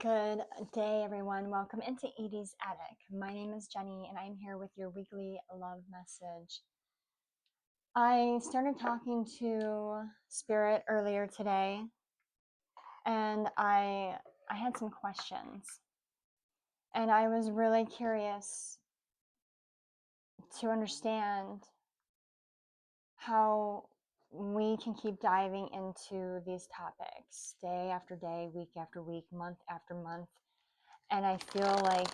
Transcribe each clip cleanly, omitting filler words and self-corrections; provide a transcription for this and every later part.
Good day, everyone. Welcome into Edie's Attic. My name is Jenny, and I'm here with your weekly love message. I started talking to Spirit earlier today, and I had some questions, and I was really curious to understand how we can keep diving into these topics day after day, week after week, month after month. And I feel like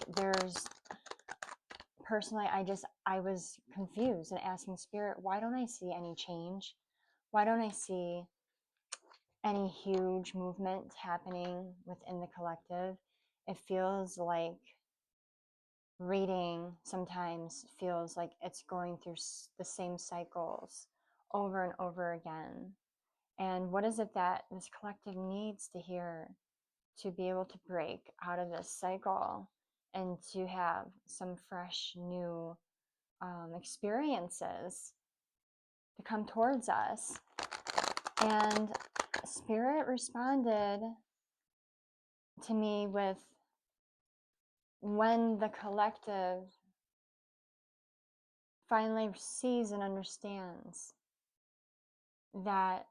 personally, I was confused and asking Spirit, why don't I see any change? Why don't I see any huge movement happening within the collective? It feels like reading sometimes feels like it's going through the same cycles over and over again. And what is it that this collective needs to hear to be able to break out of this cycle and to have some fresh new experiences to come towards us? And Spirit responded to me with, when the collective finally sees and understands that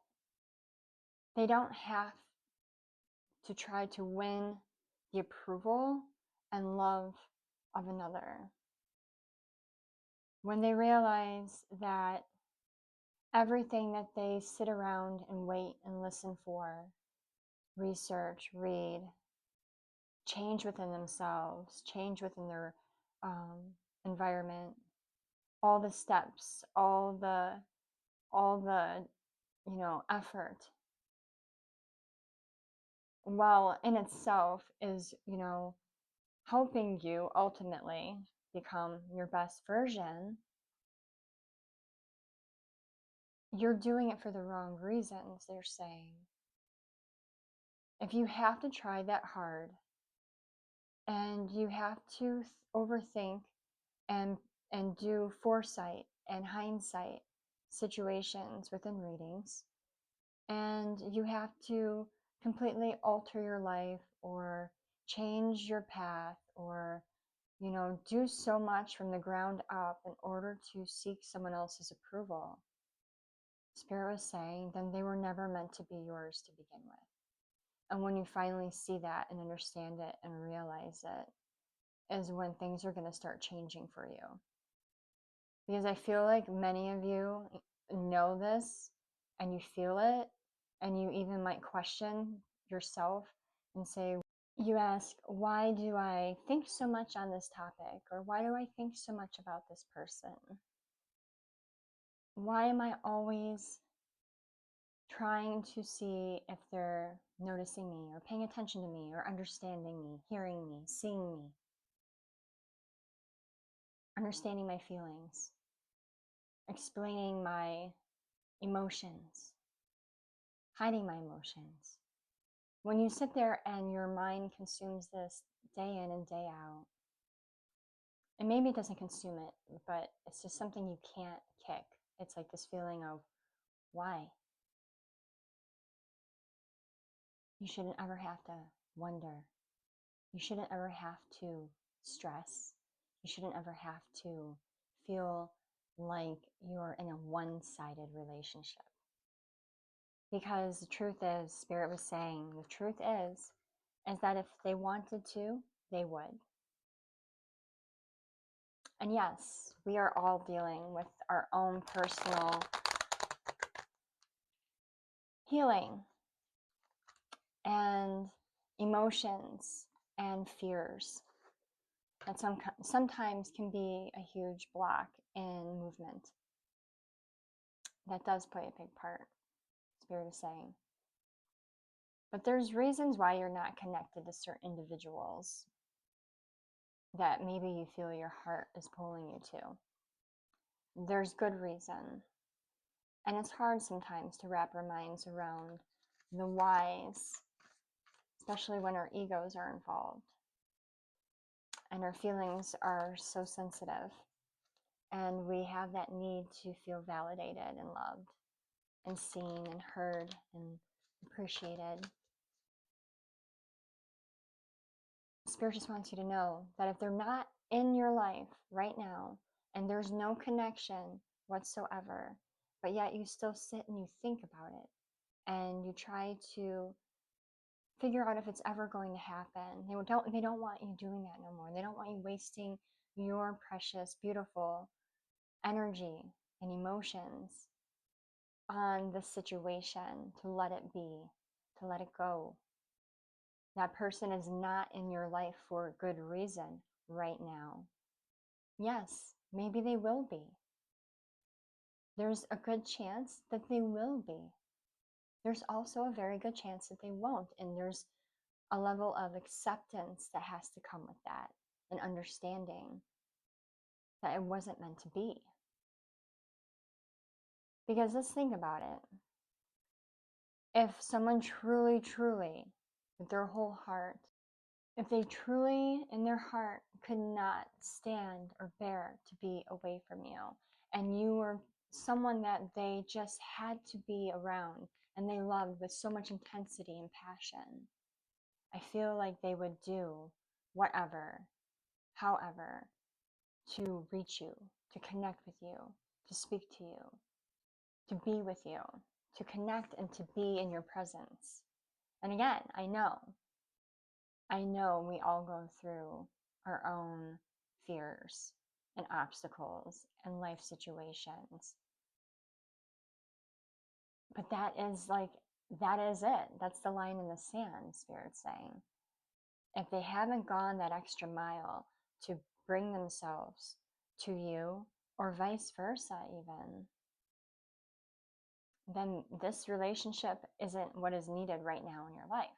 they don't have to try to win the approval and love of another. When they realize that everything that they sit around and wait and listen for, research, read, change within themselves, change within their environment, all the steps, all the effort, while in itself is, helping you ultimately become your best version, you're doing it for the wrong reasons, they're saying. If you have to try that hard and you have to overthink and do foresight and hindsight situations within readings, and you have to completely alter your life or change your path or do so much from the ground up in order to seek someone else's approval, Spirit was saying, then they were never meant to be yours to begin with. And when you finally see that and understand it and realize it, is when things are going to start changing for you. Because I feel like many of you know this and you feel it, and you even might question yourself and say, you ask, why do I think so much on this topic? Or why do I think so much about this person? Why am I always trying to see if they're noticing me or paying attention to me or understanding me, hearing me, seeing me, understanding my feelings, explaining my emotions, hiding my emotions? When you sit there and your mind consumes this day in and day out, and maybe it doesn't consume it, but it's just something you can't kick. It's like this feeling of, why? You shouldn't ever have to wonder. You shouldn't ever have to stress. You shouldn't ever have to feel like you're in a one-sided relationship. Because the truth is, Spirit was saying, the truth is that if they wanted to, they would. And yes, we are all dealing with our own personal healing and emotions and fears that sometimes can be a huge block in movement. That does play a big part, Spirit is saying. But there's reasons why you're not connected to certain individuals that maybe you feel your heart is pulling you to. There's good reason. And it's hard sometimes to wrap our minds around the whys, especially when our egos are involved and our feelings are so sensitive, and we have that need to feel validated and loved and seen and heard and appreciated. Spirit just wants you to know that if they're not in your life right now and there's no connection whatsoever, but yet you still sit and you think about it and you try to figure out if it's ever going to happen. They don't want you doing that no more. They don't want you wasting your precious, beautiful energy and emotions on the situation, to let it be, to let it go. That person is not in your life for a good reason right now. Yes, maybe they will be. There's a good chance that they will be. There's also a very good chance that they won't. And there's a level of acceptance that has to come with that, and understanding that it wasn't meant to be. Because let's think about it. If someone truly, truly, with their whole heart, if they truly in their heart could not stand or bear to be away from you, and you were someone that they just had to be around and they loved with so much intensity and passion, I feel like they would do whatever, however, to reach you, to connect with you, to speak to you, to be with you, to connect and to be in your presence. And again, I know we all go through our own fears and obstacles and life situations. But that is it. That's the line in the sand, Spirit's saying. If they haven't gone that extra mile to bring themselves to you, or vice versa even, then this relationship isn't what is needed right now in your life.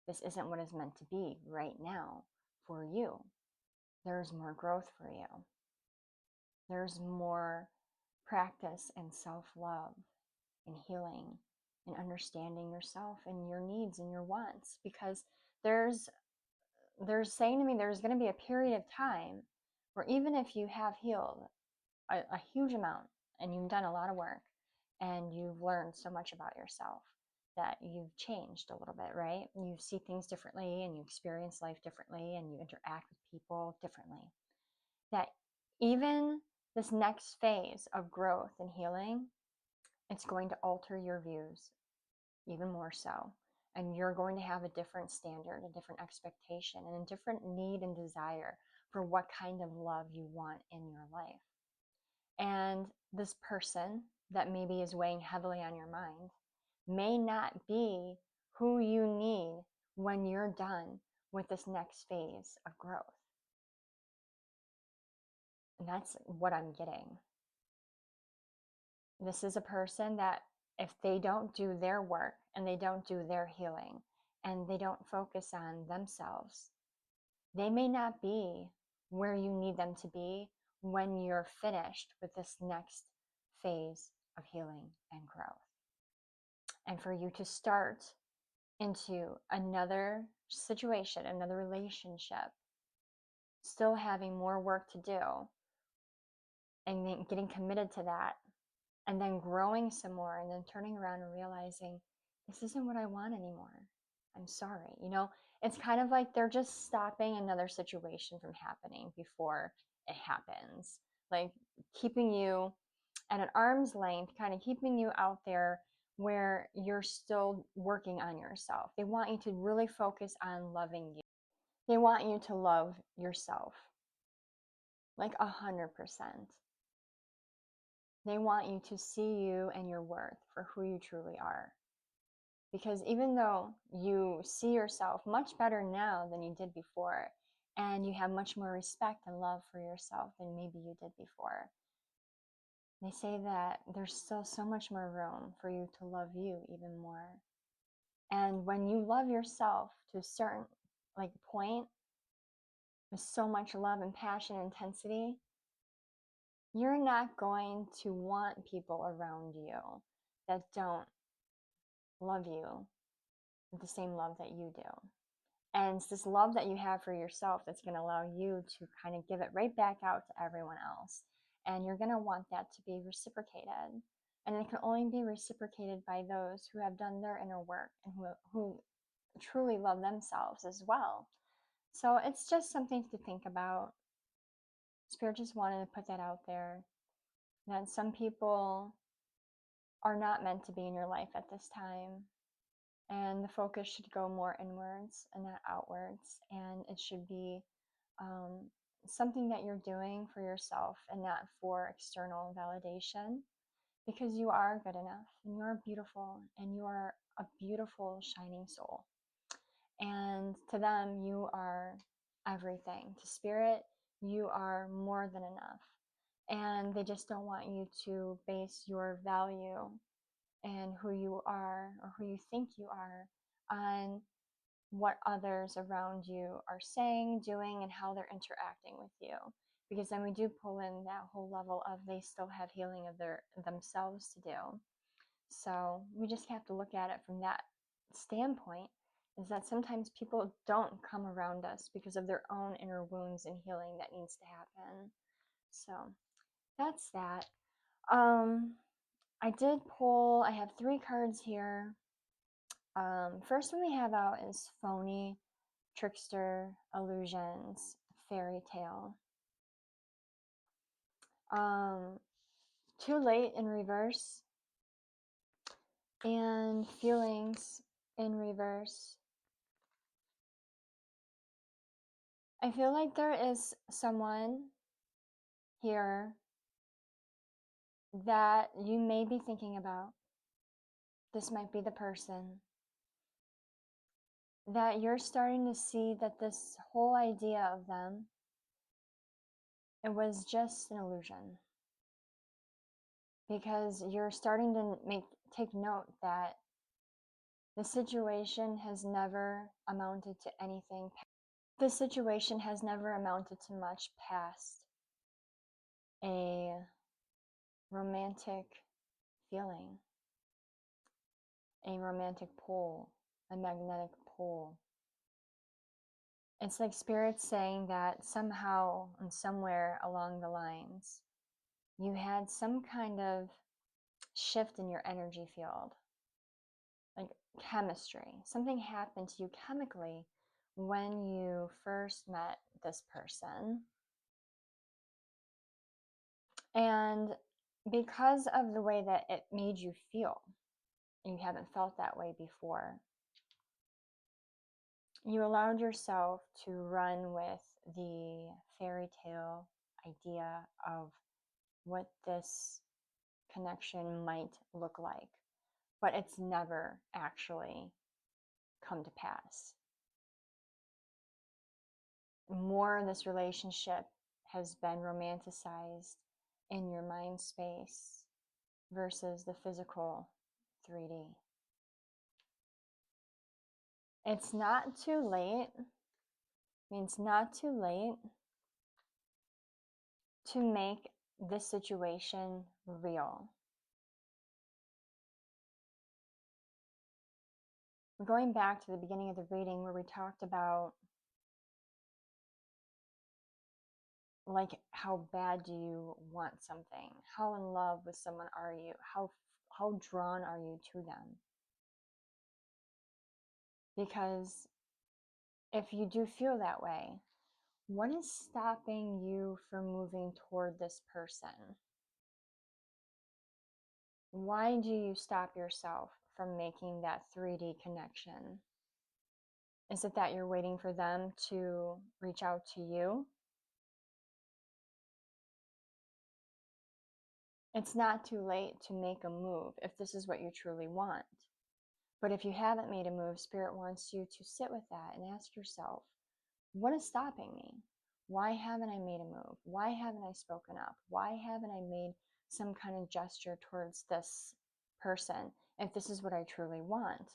This isn't what is meant to be right now for you. There's more growth for you. There's more practice and self-love and healing and understanding yourself and your needs and your wants, because they're saying to me there's going to be a period of time where even if you have healed a huge amount and you've done a lot of work and you've learned so much about yourself, that you've changed a little bit, right? You see things differently and you experience life differently and you interact with people differently. That even this next phase of growth and healing, it's going to alter your views even more so. And you're going to have a different standard, a different expectation, and a different need and desire for what kind of love you want in your life. And this person that maybe is weighing heavily on your mind may not be who you need when you're done with this next phase of growth. And that's what I'm getting. This is a person that if they don't do their work and they don't do their healing and they don't focus on themselves, they may not be where you need them to be when you're finished with this next phase of healing and growth. And for you to start into another situation, another relationship, still having more work to do, and then getting committed to that, and then growing some more, and then turning around and realizing this isn't what I want anymore. I'm sorry. It's kind of like they're just stopping another situation from happening before it happens, like keeping you at an arm's length, kind of keeping you out there where you're still working on yourself. They want you to really focus on loving you. They want you to love yourself like 100%. They want you to see you and your worth for who you truly are. Because even though you see yourself much better now than you did before, and you have much more respect and love for yourself than maybe you did before, they say that there's still so much more room for you to love you even more. And when you love yourself to a certain point with so much love and passion and intensity, you're not going to want people around you that don't love you with the same love that you do. And it's this love that you have for yourself that's going to allow you to kind of give it right back out to everyone else. And you're going to want that to be reciprocated. And it can only be reciprocated by those who have done their inner work and who truly love themselves as well. So it's just something to think about. Spirit just wanted to put that out there, that some people are not meant to be in your life at this time. And the focus should go more inwards and not outwards. And it should be something that you're doing for yourself and not for external validation, because you are good enough and you are beautiful and you are a beautiful, shining soul. And to them, you are everything. To spirit, you are more than enough. And they just don't want you to base your value and who you are or who you think you are on what others around you are saying, doing, and how they're interacting with you. Because then we do pull in that whole level of they still have healing of themselves to do. So we just have to look at it from that standpoint, is that sometimes people don't come around us because of their own inner wounds and healing that needs to happen. So that's that. I did pull, I have 3 cards here. First one we have out is Phony, Trickster, Illusions, Fairy Tale. Too Late in reverse, and Feelings in reverse. I feel like there is someone here that you may be thinking about. This might be the person that you're starting to see that this whole idea of them, it was just an illusion. Because you're starting to take note that the situation has never amounted to anything. The situation has never amounted to much past a romantic feeling, a romantic pull, a magnetic pull. It's like Spirit saying that somehow and somewhere along the lines, you had some kind of shift in your energy field, like chemistry. Something happened to you chemically when you first met this person. And because of the way that it made you feel, you haven't felt that way before, you allowed yourself to run with the fairy tale idea of what this connection might look like, but it's never actually come to pass. More of this relationship has been romanticized in your mind space versus the physical 3D. It's not too late, means not too late to make this situation real. We're going back to the beginning of the reading where we talked about, like, how bad do you want something? How in love with someone are you? How drawn are you to them? Because if you do feel that way, what is stopping you from moving toward this person? Why do you stop yourself from making that 3D connection? Is it that you're waiting for them to reach out to you? It's not too late to make a move if this is what you truly want. But if you haven't made a move, Spirit wants you to sit with that and ask yourself, what is stopping me? Why haven't I made a move? Why haven't I spoken up? Why haven't I made some kind of gesture towards this person if this is what I truly want?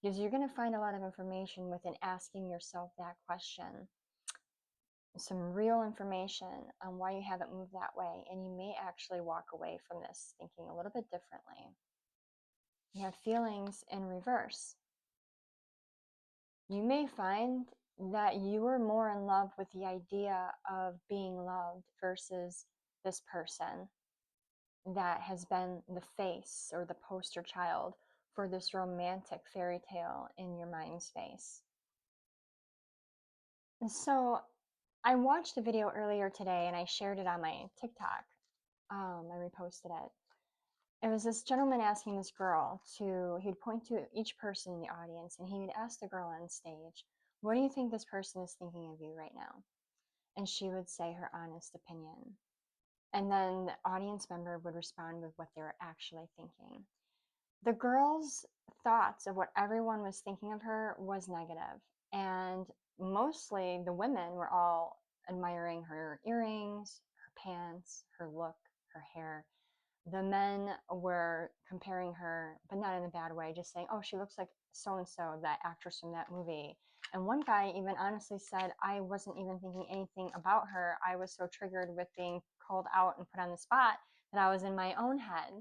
Because you're going to find a lot of information within asking yourself that question. Some real information on why you haven't moved that way, and you may actually walk away from this thinking a little bit differently. You have Feelings in reverse. You may find that you are more in love with the idea of being loved versus this person that has been the face or the poster child for this romantic fairy tale in your mind space. So I watched a video earlier today and I shared it on my TikTok. I reposted it. It was this gentleman asking this girl he'd point to each person in the audience and he would ask the girl on stage, what do you think this person is thinking of you right now? And she would say her honest opinion. And then the audience member would respond with what they were actually thinking. The girl's thoughts of what everyone was thinking of her was negative, and mostly the women were all admiring her earrings, her pants, her look, her hair. The men were comparing her, but not in a bad way, just saying, oh, she looks like so and so, that actress from that movie. And one guy even honestly said, I wasn't even thinking anything about her. I was so triggered with being called out and put on the spot that I was in my own head,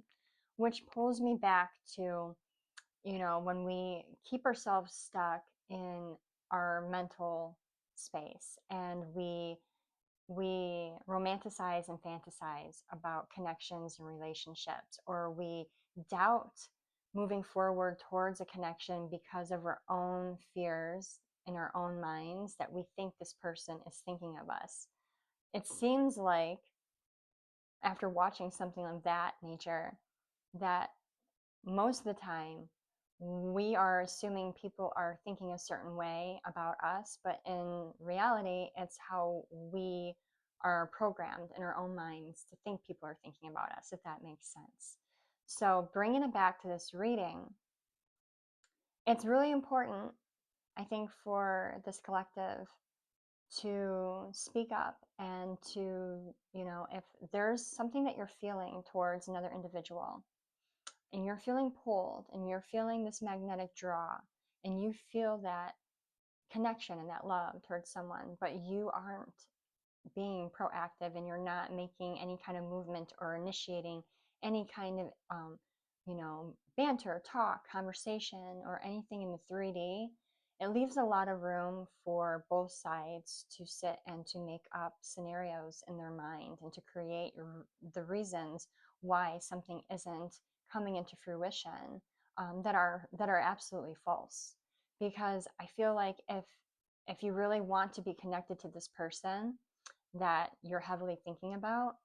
which pulls me back to, when we keep ourselves stuck in our mental space and we romanticize and fantasize about connections and relationships, or we doubt moving forward towards a connection because of our own fears in our own minds that we think this person is thinking of us. It seems like after watching something of that nature that most of the time we are assuming people are thinking a certain way about us, but in reality, it's how we are programmed in our own minds to think people are thinking about us, if that makes sense. So, bringing it back to this reading, it's really important, I think, for this collective to speak up and to, if there's something that you're feeling towards another individual, and you're feeling pulled and you're feeling this magnetic draw and you feel that connection and that love towards someone, but you aren't being proactive and you're not making any kind of movement or initiating any kind of banter, talk, conversation, or anything in the 3D, it leaves a lot of room for both sides to sit and to make up scenarios in their mind and to create the reasons why something isn't coming into fruition, that are absolutely false. Because I feel like if you really want to be connected to this person that you're heavily thinking about,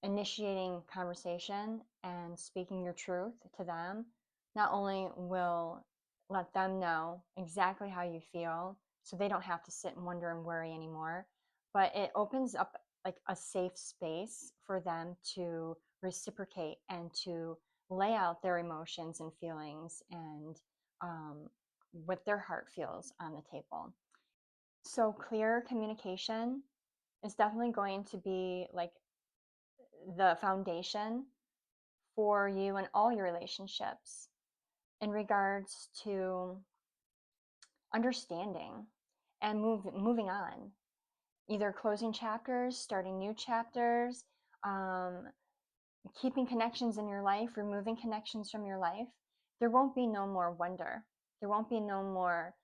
initiating conversation and speaking your truth to them not only will let them know exactly how you feel so they don't have to sit and wonder and worry anymore, but it opens up like a safe space for them to reciprocate and to lay out their emotions and feelings and what their heart feels on the table. So clear communication is definitely going to be like the foundation for you in all your relationships in regards to understanding and moving on, either closing chapters, starting new chapters, um, keeping connections in your life, removing connections from your life. There won't be no more wonder. There won't be no more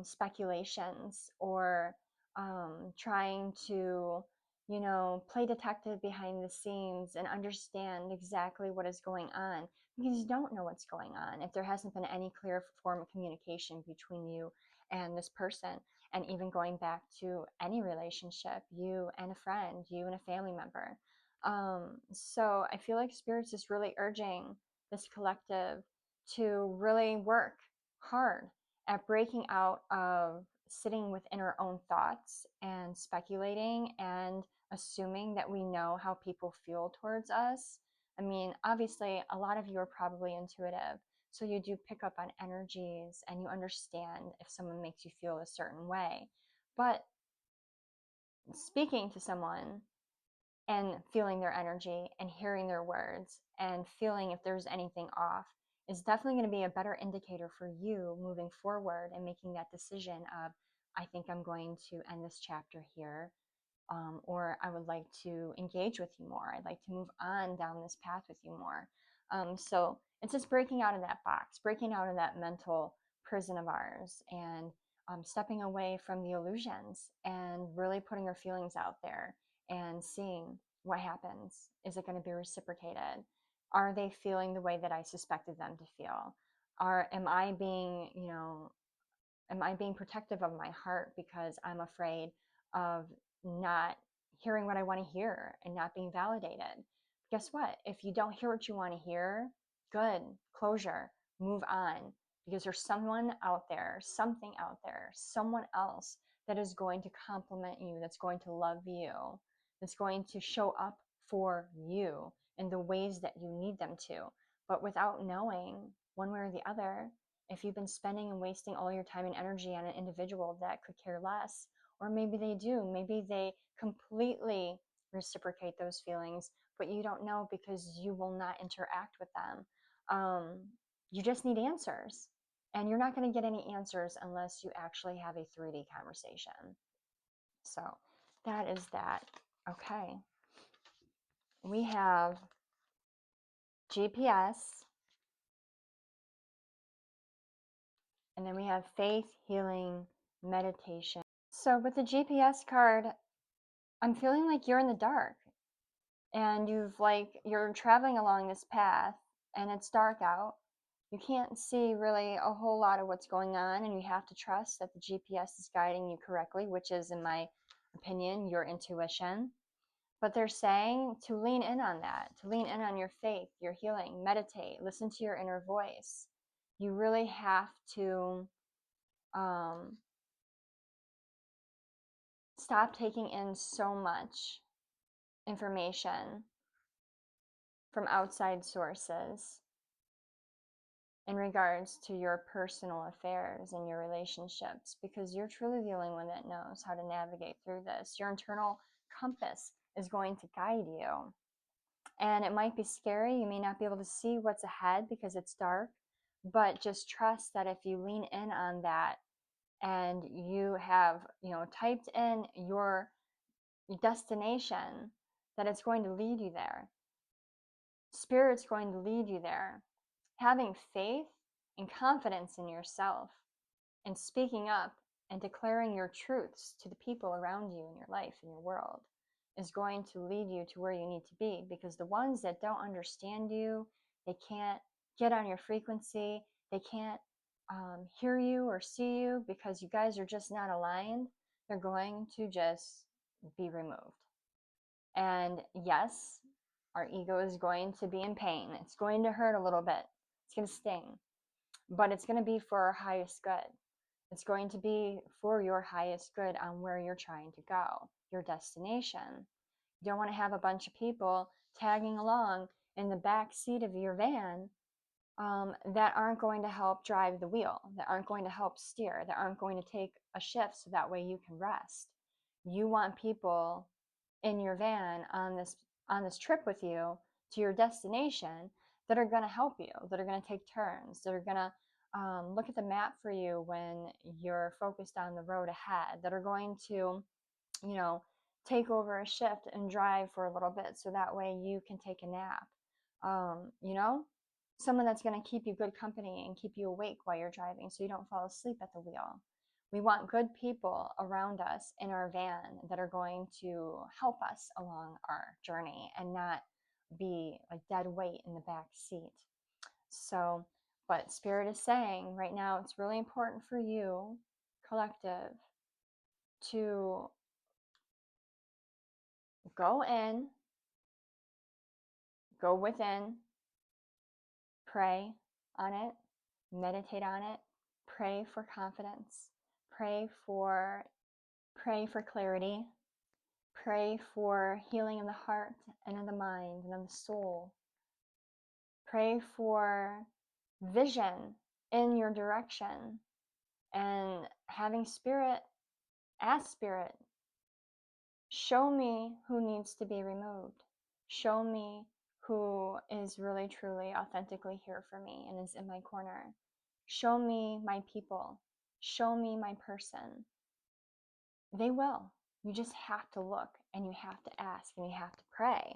speculations or trying to, play detective behind the scenes and understand exactly what is going on, because you don't know what's going on if there hasn't been any clear form of communication between you and this person. And even going back to any relationship, you and a friend, you and a family member. So I feel like Spirits is really urging this collective to really work hard at breaking out of sitting within our own thoughts and speculating and assuming that we know how people feel towards us. I mean, obviously, a lot of you are probably intuitive, so you do pick up on energies and you understand if someone makes you feel a certain way. But speaking to someone and feeling their energy and hearing their words and feeling if there's anything off is definitely going to be a better indicator for you moving forward and making that decision of, I think I'm going to end this chapter here, or I would like to engage with you more. I'd like to move on down this path with you more. So it's just breaking out of that box, breaking out of that mental prison of ours, and stepping away from the illusions and really putting our feelings out there and seeing what happens. Is it going to be reciprocated? Are they feeling the way that I suspected them to feel? Am I being, Am I being protective of my heart because I'm afraid of not hearing what I want to hear and not being validated? Guess what? If you don't hear what you want to hear, good, closure, move on, because there's someone out there, something out there, someone else that is going to compliment you, that's going to love you, that's going to show up for you in the ways that you need them to. But without knowing one way or the other, if you've been spending and wasting all your time and energy on an individual that could care less, or maybe they do, maybe they completely reciprocate those feelings, but you don't know because you will not interact with them. You just need answers. And you're not going to get any answers unless you actually have a 3D conversation. So that is that. Okay. We have GPS, and then we have faith, healing, meditation. So with the GPS card, I'm feeling like you're in the dark and you're traveling along this path and it's dark out. You can't see really a whole lot of what's going on, and you have to trust that the GPS is guiding you correctly, which is, in my opinion, your intuition. But they're saying to lean in on that, to lean in on your faith, your healing, meditate, listen to your inner voice. You really have to stop taking in so much information from outside sources in regards to your personal affairs and your relationships, because you're truly the only one that knows how to navigate through this. Your internal compass is going to guide you. And it might be scary. You may not be able to see what's ahead because it's dark, but just trust that if you lean in on that and you have, typed in your destination, that it's going to lead you there. Spirit's going to lead you there. Having faith and confidence in yourself and speaking up and declaring your truths to the people around you in your life, in your world, is going to lead you to where you need to be, because the ones that don't understand you, they can't get on your frequency, they can't hear you or see you because you guys are just not aligned. They're going to just be removed. And yes, our ego is going to be in pain. It's going to hurt a little bit. It's going to sting, but it's going to be for our highest good. It's going to be for your highest good on where you're trying to go, your destination. You don't want to have a bunch of people tagging along in the back seat of your van that aren't going to help drive the wheel, that aren't going to help steer, that aren't going to take a shift so that way you can rest. You want people in your van on this trip with you to your destination that are going to help you, that are going to take turns, that are going to look at the map for you when you're focused on the road ahead, that are going to, take over a shift and drive for a little bit so that way you can take a nap. Someone that's going to keep you good company and keep you awake while you're driving so you don't fall asleep at the wheel. We want good people around us in our van that are going to help us along our journey and not be a dead weight in the back seat. So, but Spirit is saying right now, it's really important for you, collective, to go in, go within, pray on it, meditate on it, pray for confidence, pray for clarity, pray for healing in the heart and in the mind and in the soul. Pray for vision in your direction, and having Spirit, ask Spirit, show me who needs to be removed. Show me who is really, truly, authentically here for me and is in my corner. Show me my people. Show me my person. They will. You just have to look, and you have to ask, and you have to pray.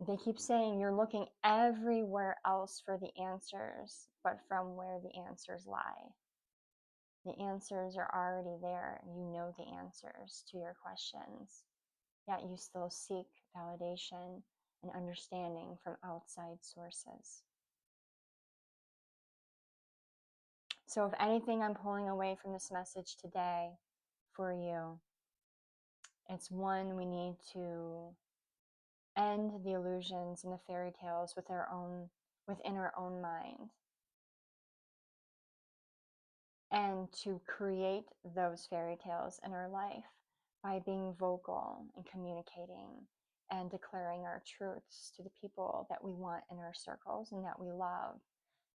They keep saying you're looking everywhere else for the answers, but from where the answers lie. The answers are already there. You know the answers to your questions, yet you still seek validation and understanding from outside sources. So if anything I'm pulling away from this message today for you, it's one, we need to end the illusions and the fairy tales within our own mind, and to create those fairy tales in our life by being vocal and communicating and declaring our truths to the people that we want in our circles and that we love.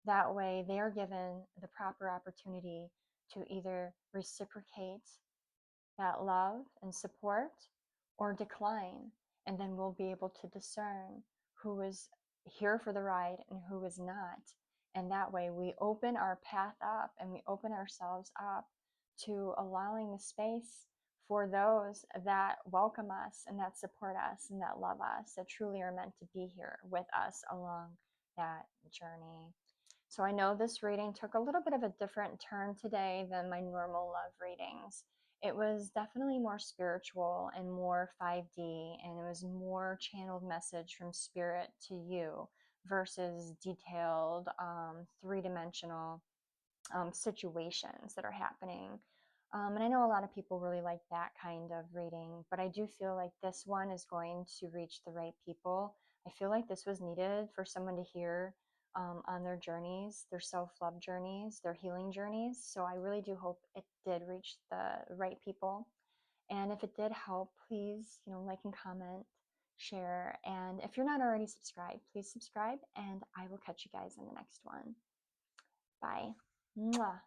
That way, they are given the proper opportunity to either reciprocate that love and support or decline. And then we'll be able to discern who is here for the ride and who is not. And that way we open our path up and we open ourselves up to allowing the space for those that welcome us and that support us and that love us, that truly are meant to be here with us along that journey. So I know this reading took a little bit of a different turn today than my normal love readings. It was definitely more spiritual and more 5D, and it was more channeled message from spirit to you versus detailed three-dimensional situations that are happening. And I know a lot of people really like that kind of reading, but I do feel like this one is going to reach the right people. I feel like this was needed for someone to hear on their journeys, their self-love journeys, their healing journeys. So I really do hope it did reach the right people. And if it did help, please, like and comment, share. And if you're not already subscribed, please subscribe, and I will catch you guys in the next one. Bye. Mwah.